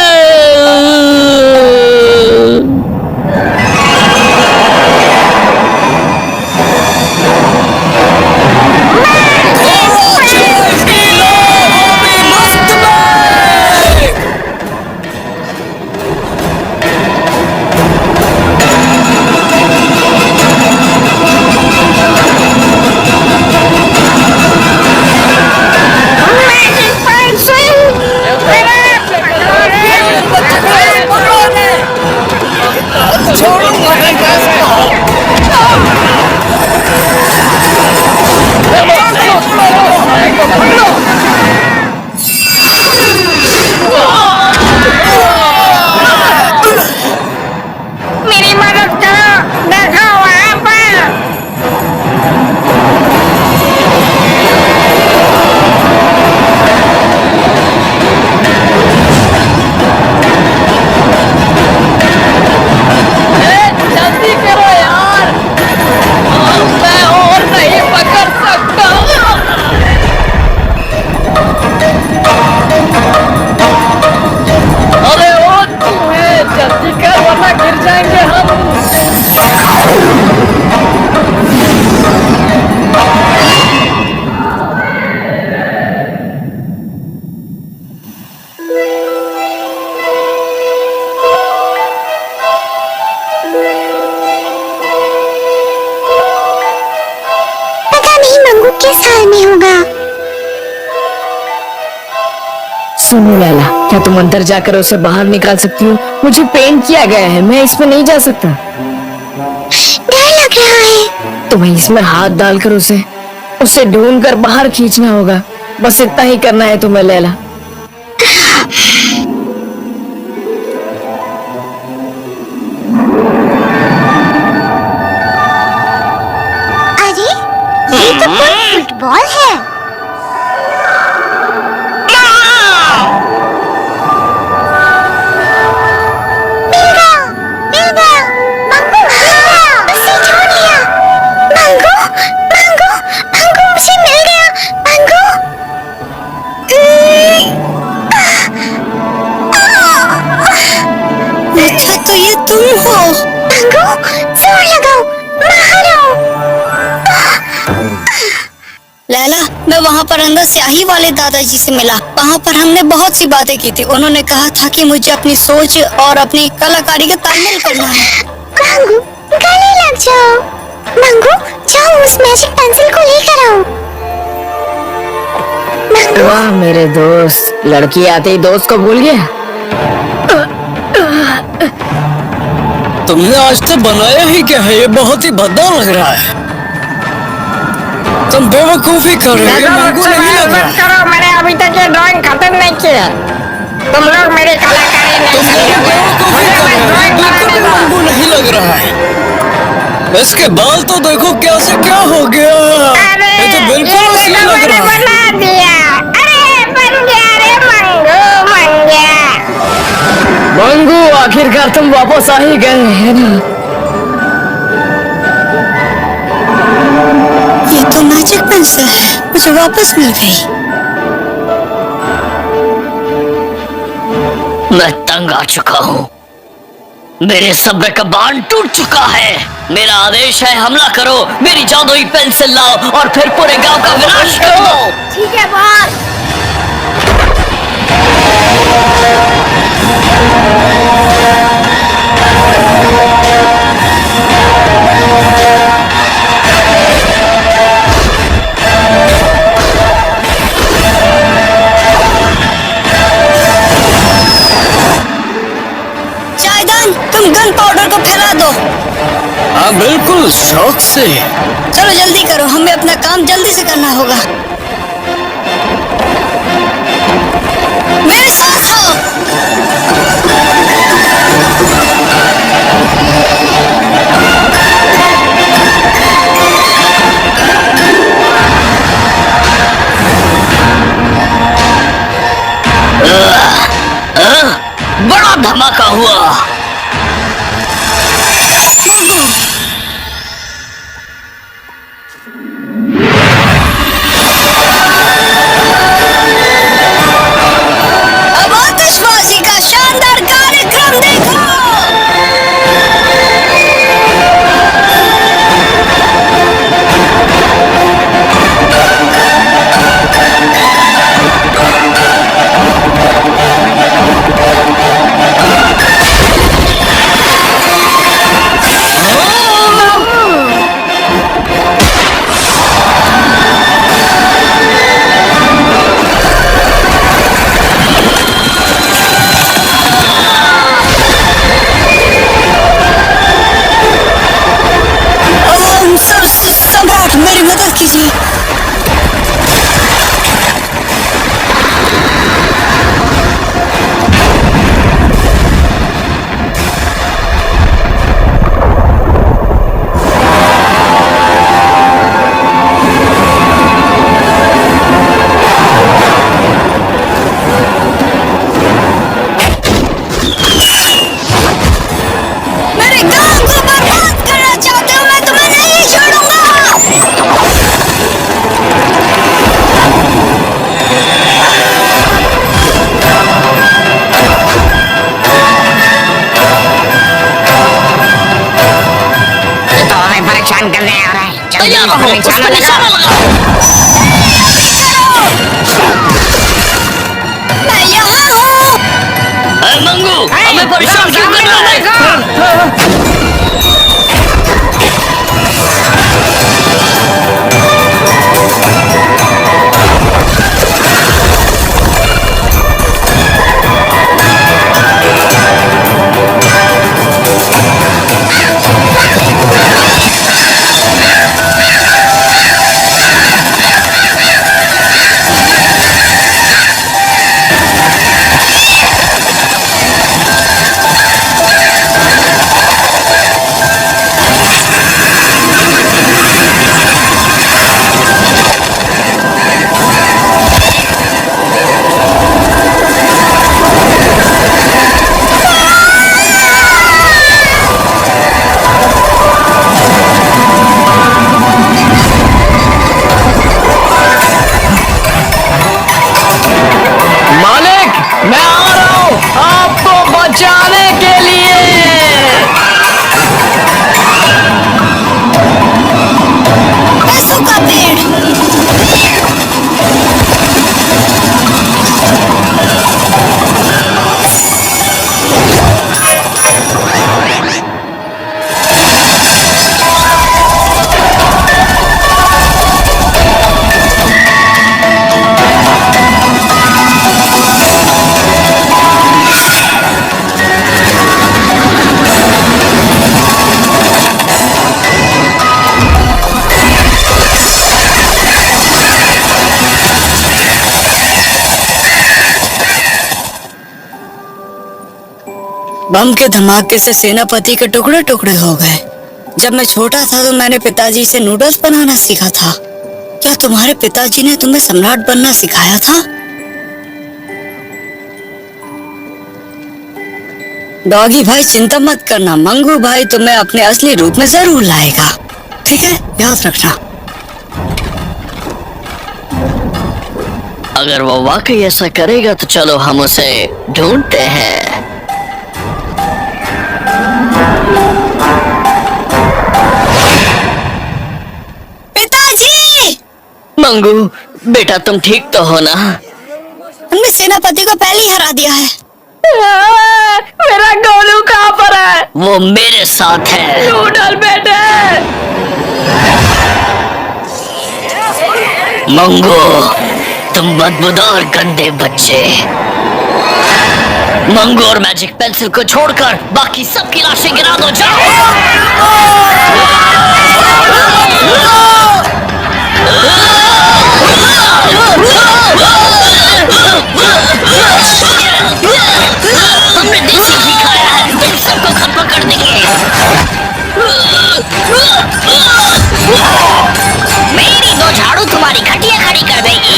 मेरी मदद करो। देखो वहाँ पर। जल्दी करो यार, मैं और नहीं पकड़ सकता। अरे ओ तुम्हें जल्दी कर वरना गिर जाएंगे हम। पता नहीं मंगू किस हाल में होगा। सुनो लैला, क्या तुम अंदर जाकर उसे बाहर निकाल सकती हो? मुझे पेंट किया गया है, मैं इसमें नहीं जा सकता। डर लग रहा है। तुम्हें इसमें हाथ डालकर उसे ढूंढकर बाहर खींचना होगा। बस इतना ही करना है तुम्हें लैला। अरे, ये तो कोई फुटबॉल है। मिल गया, मिल गया। मंगू, उसे ढूंढ लिया। मंगू, मंगू, मंगू, मुझे मिल गया। मंगू, मैं वहाँ पर अंदर स्याही वाले दादाजी से मिला। वहाँ पर हमने बहुत सी बातें की थी। उन्होंने कहा था कि मुझे अपनी सोच और अपनी कलाकारी का तालमेल करना है। मंगू, गले लग जाओ। मंगू, जाओ उस मैजिक पेंसिल को लेकर आओ। मंगू, वाह मेरे दोस्त, लड़की आते ही दोस्त को भूल गया। तुमने आज तक बनाया ही क्या है? ये बहुत ही भद्दा लग रहा है। तुम बेवकूफी कर रहे हो, मंगू नहीं लग रहा मत है। करो, मैंने अभी तक ये ड्राइंग खत्म नहीं की है। तुम लोग मेरी कलाकारी नहीं बेवकूफी मुझे कर बस रहे हो, ड्राइंग बिल्कुल बनाने भी दो। मंगू नहीं लग रहा है। इसके बाल तो देखो क्या से क्या हो गया। अरे ये तो बिल्कुल ये असली देखो लग मैंने रहा है। बना दिया। अरे बन गया रे मंगू, बन गया। मंगू, आखिरकार तुम वापस आ ही गए हैं ना। ये तो मैजिक पेंसिल है, मुझे वापस मिल गई। मैं तंग आ चुका हूँ। मेरे सब्र का बांध टूट चुका है। मेरा आदेश है, हमला करो, मेरी जादुई पेंसिल लाओ और फिर पूरे गांव का विनाश कर दो। ठीक है बॉस। चायदान, तुम गन पाउडर को फैला दो। हाँ बिल्कुल, शौक से। चलो जल्दी करो, हमें अपना काम जल्दी से करना होगा। मेरे साथ आओ। बड़ा धमाका हुआ। अब आतिशबाजी का शानदार कार्यक्रम देखो। सम्राट, मेरी मदद कीजिए। मेरे गांव को बर्बाद करना चाहते हो, मैं तुम्हें नहीं छोड़ूंगा। ये तो हमें परेशान करने आ रहा है। जल्दी तैयार रहो, इसको उस पर निशाना निशाना लगाओ। लगाओ। मैं यहाँ हूँ। अरे मंगू, हमें परेशान क्यों कर रहा है? पैसों का पेड़। बम के धमाके से सेनापति के टुकड़े टुकड़े हो गए। जब मैं छोटा था तो मैंने पिताजी से नूडल्स बनाना सीखा था। क्या तुम्हारे पिताजी ने तुम्हें सम्राट बनना सिखाया था? डॉगी भाई चिंता मत करना, मंगू भाई तुम्हें अपने असली रूप में जरूर लाएगा। ठीक है, याद रखना। अगर वो वाकई ऐसा करेगा तो चलो हम उसे ढूंढते हैं। पिताजी! मंगू बेटा तुम ठीक तो हो ना? हमने सेनापति को पहले ही हरा दिया है। मेरा गोलू कहाँ पर है? वो मेरे साथ है। नूडल बेटे। मंगू तुम बदबूदार गंदे बच्चे। मंगू और मैजिक पेंसिल को छोड़कर बाकी सबकी लाशें गिरा दो। हमने देसी घी खाया है, तुम सबको खत्म कर देंगे। मेरी दो झाड़ू तुम्हारी खटिया खड़ी कर देगी।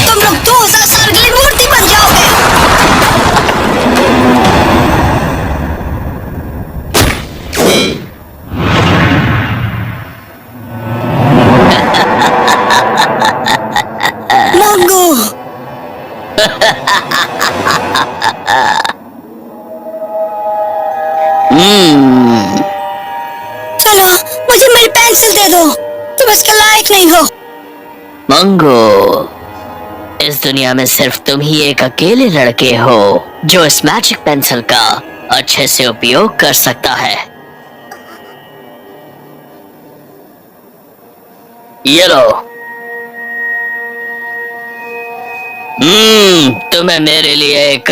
तुम लोग 2000 साल के लिए मूर्ति बन जाओगे। मंगू! चलो मुझे मेरी पेंसिल दे दो, तुम इसके लायक नहीं हो। मंगू इस दुनिया में सिर्फ तुम ही एक अकेले लड़के हो जो इस मैजिक पेंसिल का अच्छे से उपयोग कर सकता है। ये लो। तुम्हें मेरे लिए एक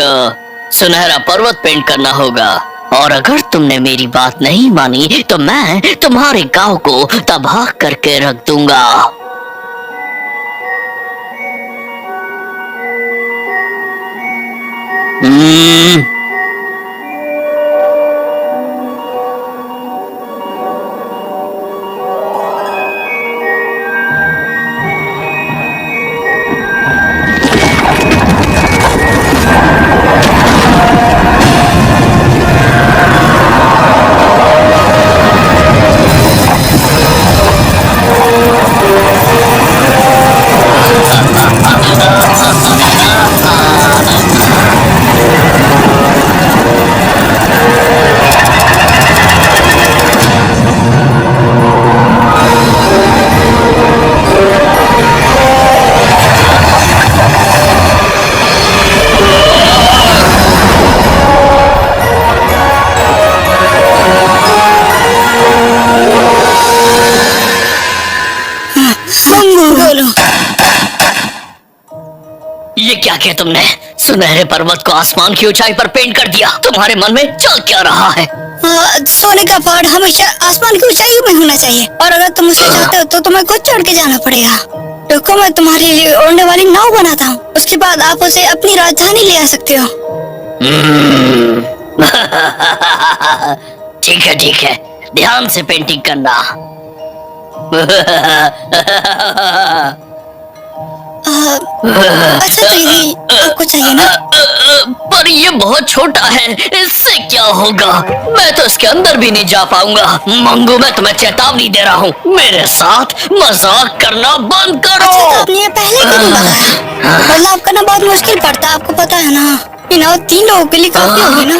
सुनहरा पर्वत पेंट करना होगा, और अगर तुमने मेरी बात नहीं मानी तो मैं तुम्हारे गांव को तबाह करके रख दूंगा। ये क्या किया तुमने? सुनहरे पर्वत को आसमान की ऊंचाई पर पेंट कर दिया। तुम्हारे मन में चल क्या रहा है? सोने का पहाड़ हमेशा आसमान की ऊंचाई में होना चाहिए, और अगर तुम उसे चाहते हो तो तुम्हें कुछ चढ़ के जाना पड़ेगा। रुको, मैं तुम्हारे लिए उड़ने वाली नाव बनाता हूँ, उसके बाद आप उसे अपनी राजधानी ले आ सकते हो। ठीक है, ध्यान से पेंटिंग करना। अच्छा दीदी, आपको चाहिए ना? पर ये बहुत छोटा है, इससे क्या होगा? मैं तो इसके अंदर भी नहीं जा पाऊंगा। मंगू मैं तुम्हें चेतावनी दे रहा हूँ, मेरे साथ मजाक करना बंद करो। अच्छा, तो आपने ये पहले क्यों नहीं बताया? बदलाव करना बहुत मुश्किल पड़ता है, आपको पता है ना। ये नाव 3 लोगों के लिए काफी होगी ना।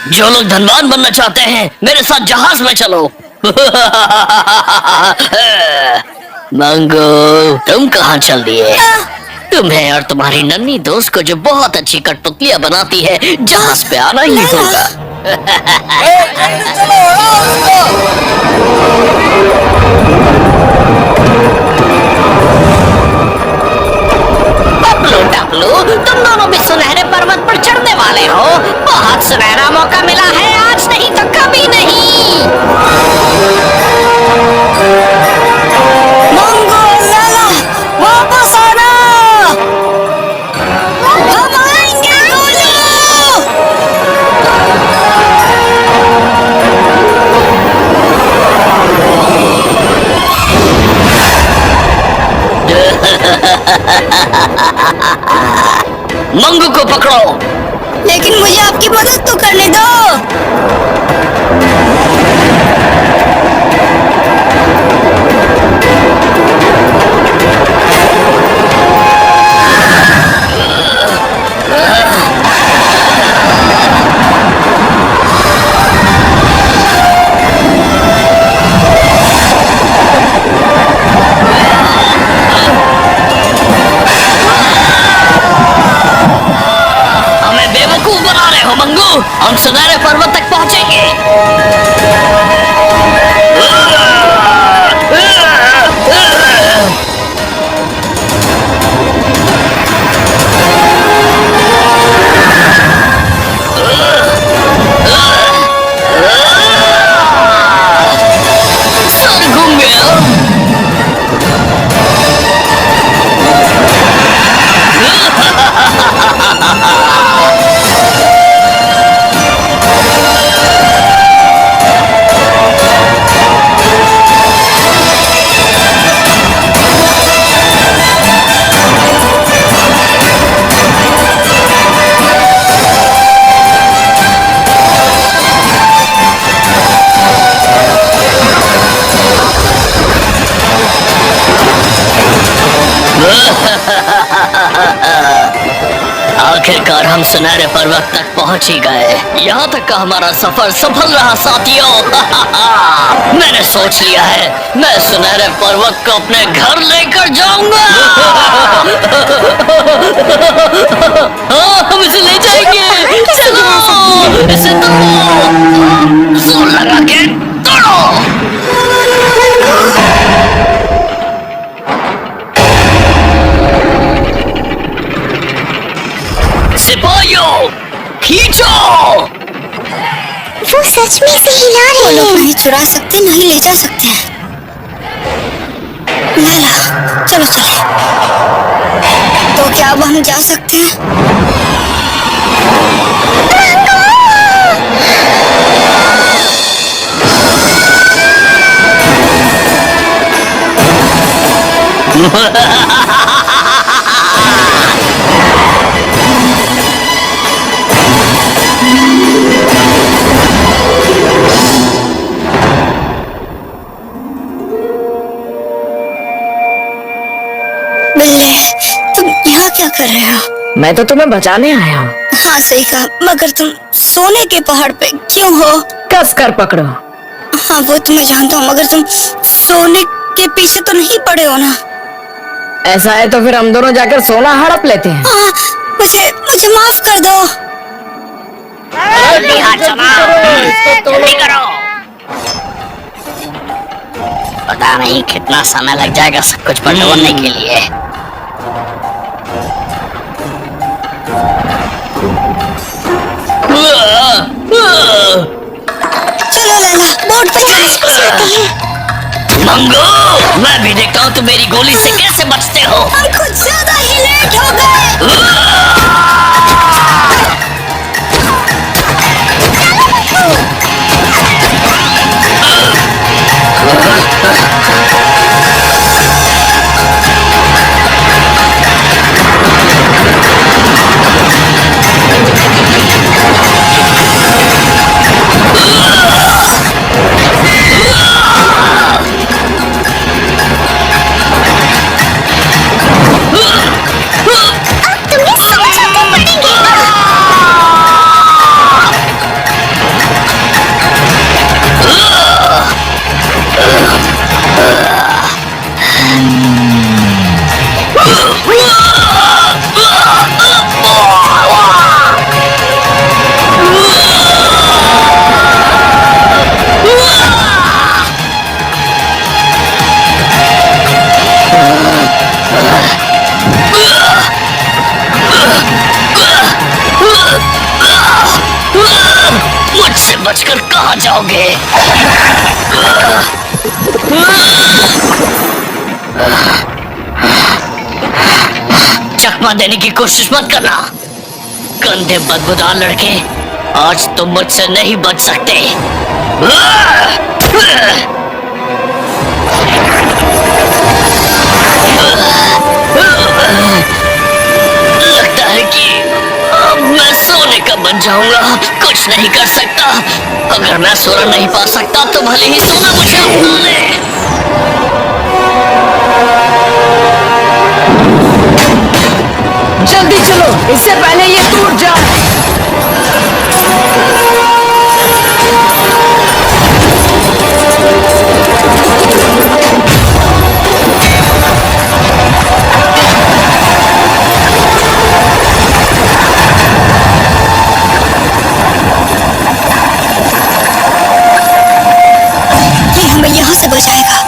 जो लोग धनवान बनना चाहते हैं मेरे साथ जहाज में चलो। मंगू, तुम कहाँ चल दिए? तुम्हें और तुम्हारी नन्ही दोस्त को जो बहुत अच्छी कठपुतलियां बनाती है, जहाज पे आना ही होगा। टपलू टपलू, तुम दोनों भी सुनहरे पर्वत पर चढ़ने वाले हो। बहुत सुनहरा मौका मिला है, आज नहीं तो कभी नहीं। मंगो लाला, वापस आना। हम आएंगे गोलू। मंगू को पकड़ो। लेकिन मुझे आपकी मदद तो करने दो। हमें बेवकूफ बना रहे हो मंगू। हम सुनहरे पर्वत तक पहुंचेंगे। सब घूम गया। आखिरकार हम सुनहरे पर्वत तक पहुंच ही गए। यहाँ तक का हमारा सफर सफल रहा साथियों। मैंने सोच लिया है, मैं सुनहरे पर्वत को अपने घर लेकर जाऊंगा। हाँ, हम इसे ले जाएंगे। चलो, इसे तोड़ो, जोर लगा के तोड़ो। सिपाहियों, खींचो। वो सच में से हिला वो रहे लोग हैं। नहीं चुरा सकते, नहीं ले जा सकते हैं। लैला, चलो चलो। तो क्या अब हम जा सकते हैं? बिल्ली, तुम यहाँ क्या कर रहे हो? मैं तो तुम्हें बचाने आया हूँ। हाँ सही कहा, मगर तुम सोने के पहाड़ पे क्यों हो? कस कर पकड़ो। हाँ वो तो मैं जानता हूँ, मगर तुम सोने के पीछे तो नहीं पड़े हो ना? ऐसा है तो फिर हम दोनों जाकर सोना हड़प लेते हैं। हाँ, मुझे मुझे माफ कर दो। जल्दी हाथ चलाओ, जल्दी करो। पता नहीं कितना समय लग जाएगा सब कुछ बटोरने के लिए। चलो लैला, बोट पे चलो। मंगू, मैं भी देखता हूँ तुम मेरी गोली से कैसे बचते हो। हम कुछ ज्यादा ही लेट हो गए। तुमने समझ बचकर कहाँ जाओगे? चकमा देने की कोशिश मत करना। गंदे बदबूदार लड़के, आज तुम मुझसे नहीं बच सकते। लगता है कि अब मैं सोने का बन जाऊंगा, कुछ नहीं कर सकता। अगर मैं सोना नहीं पा सकता तो भले ही सोना मुझे अपना ले। जल्दी चलो, इससे पहले ये टूट जाए। ये हमें यहाँ से बचाएगा।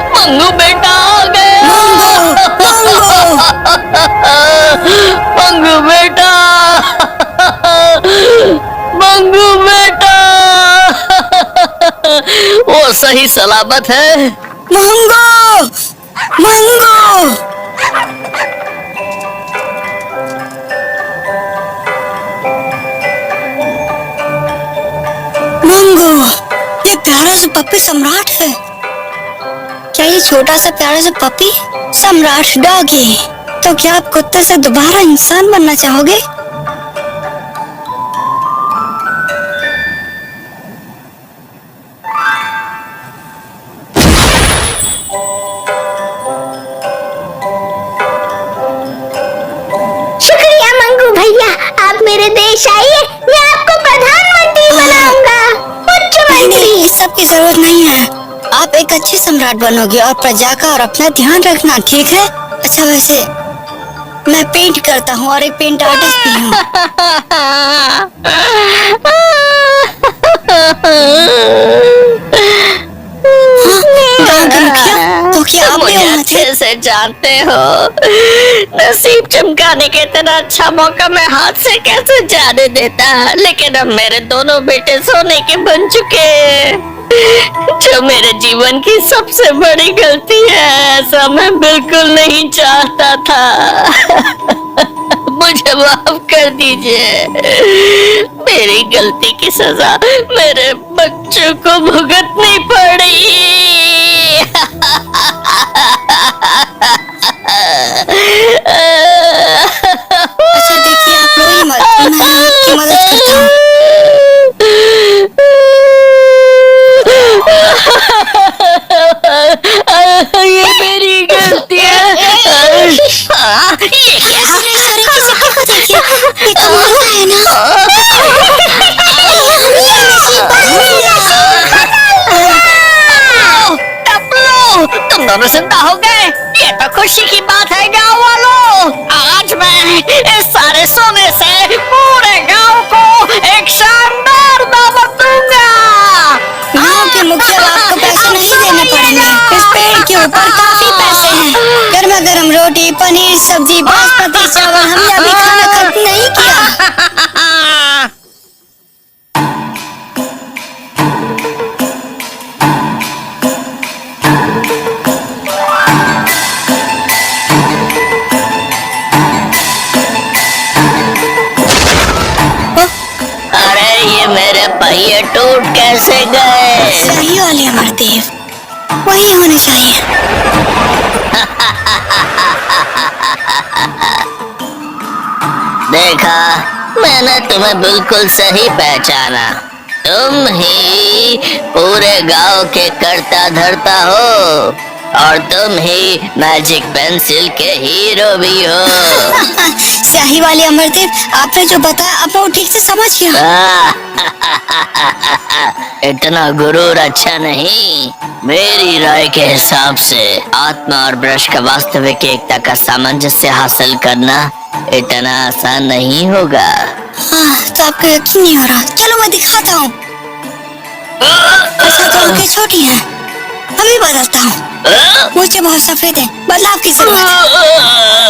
मंगू बेटा आ गए। मंगू बेटा, मंगू बेटा, वो सही सलामत है। मंगू, मंगू। मंगू, ये प्यारा सा पप्पी सम्राट है। क्या ये छोटा सा प्यारा सा पप्पी सम्राट डॉगी? तो क्या आप कुत्ते से दोबारा इंसान बनना चाहोगे? शुक्रिया मंगू भैया, आप मेरे देश आइए, मैं आपको प्रधानमंत्री बनाऊंगा। नहीं, इस सब की जरूरत नहीं है। आप एक अच्छे सम्राट बनोगे और प्रजा का और अपना ध्यान रखना, ठीक है? अच्छा, वैसे मैं पेंट करता हूँ और एक पेंट आर्टिस्ट भी हूँ। गाँव के मुखिया, तो क्या आप भी मुझे वहाँ थे? अच्छे से जानते हो, नसीब चमकाने के इतना अच्छा मौका मैं हाथ से कैसे जाने देता। लेकिन अब मेरे दोनों बेटे सोने के बन चुके हैं, जो मेरे जीवन की सबसे बड़ी गलती है। ऐसा मैं बिल्कुल नहीं चाहता था। मुझे माफ कर दीजिए, मेरी गलती की सजा मेरे बच्चों को भुगतनी पड़ी। अच्छा देखिए, आप रोइए मत, मैं आपकी मदद करता हूँ। ये मेरी गलती है। ये कैसे? अरे किसी को देखिए, ये तो मरता है ना। टपलू, तुम दोनों जिंदा हो गए, ये तो खुशी की बात है गांव वालों। आज मैं इस सारे सोने से पूरे गांव को एक शानदार दावत दूंगा। गाँव के मुखिया को आपको पैसे नहीं देने पड़ेंगे, इस पेड़ के ऊपर काफी पैसे हैं। गर्मा गर्म रोटी, पनीर, सब्जी, बासमती चावल, हमने अभी खाना खत्म नहीं किया। पहिए टूट कैसे गए? सही वाले अमरदेव, वही होने चाहिए। देखा, मैंने तुम्हें बिल्कुल सही पहचाना। तुम ही पूरे गांव के करता धरता हो और तुम ही मैजिक पेंसिल के हीरो भी हो। स्याही वाले अमरदेव, आपने जो बताया अब मैं वो ठीक से समझ गया। इतना गुरूर अच्छा नहीं। मेरी राय के हिसाब से आत्मा और ब्रश का वास्तविक एकता का सामंजस्य हासिल करना इतना आसान नहीं होगा। तो आपको यकीन नहीं हो रहा? चलो मैं दिखाता हूँ। अच्छा तो आंखें छोटी हैं, अभी बदलता हूँ। मुझे बहुत सफेद है, बदलाव की जरूरत है।